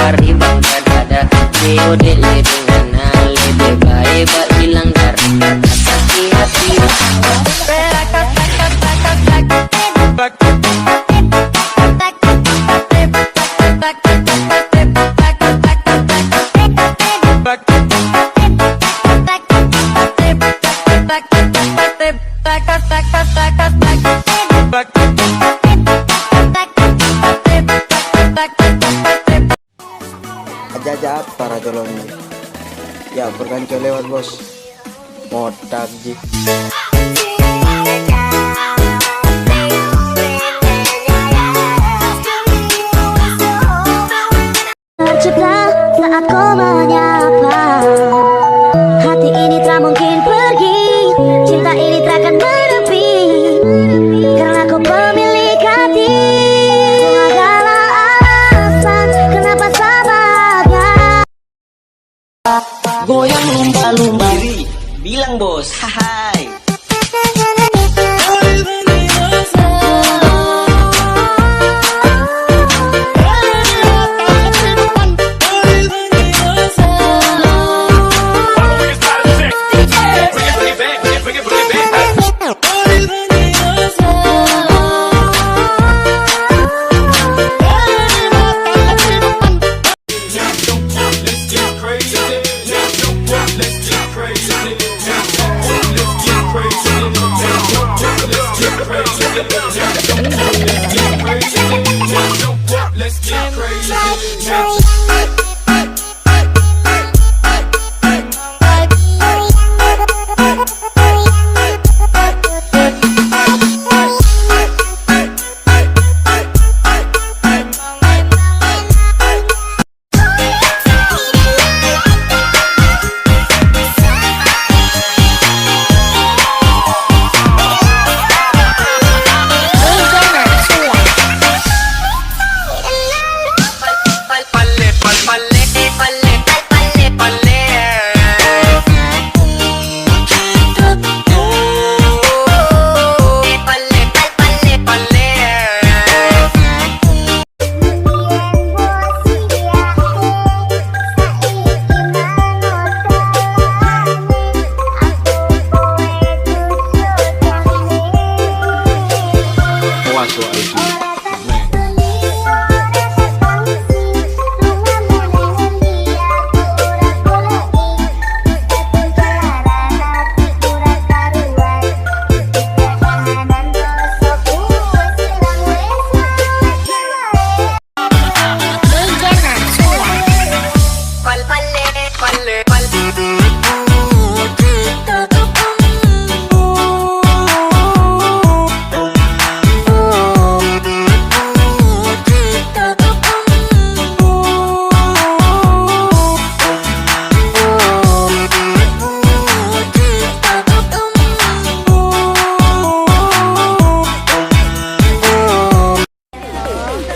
hari bangga dada COD dengan lebih baik bak hilang dari kata hati. Aja para colonnya ya berganco lewat bos motak ji. Tercipta saat kau menyapa, hati ini tak mungkin pergi, cinta ini takkan menepi, karena kau pemilik hati. Segala alasan kenapa sahabatnya Goyang lumba-lumba bilang bos hai.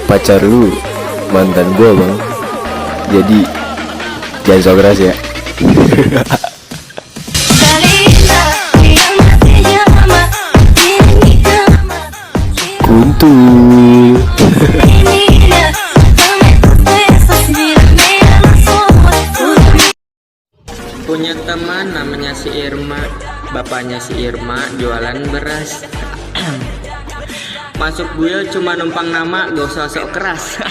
Pacar lu mantan gua bang, jadi jangan sok keras ya. Kuntu Punya teman namanya si Irma, bapaknya si Irma jualan beras. Masuk buil cuma numpang nama, gak usah sok keras.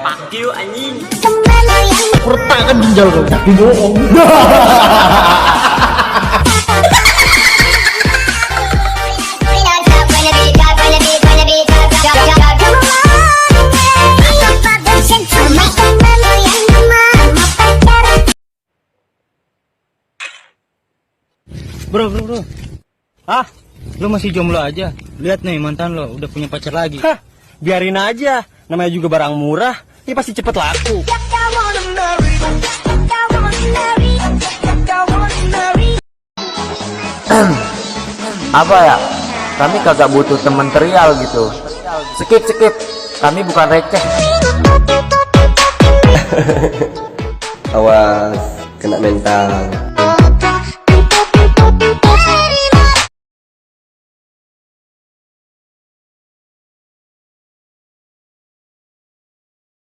Fuck you anjing. Pertakan ginjal kau tapi bohong. Bro, ah, lu masih jomblo aja. Lihat nih mantan lo udah punya pacar lagi. Hah, biarin aja. Namanya juga barang murah, ini pasti cepet laku. Apa ya? Kami kagak butuh temen terial gitu. Skip, kami bukan receh. awas kena mental.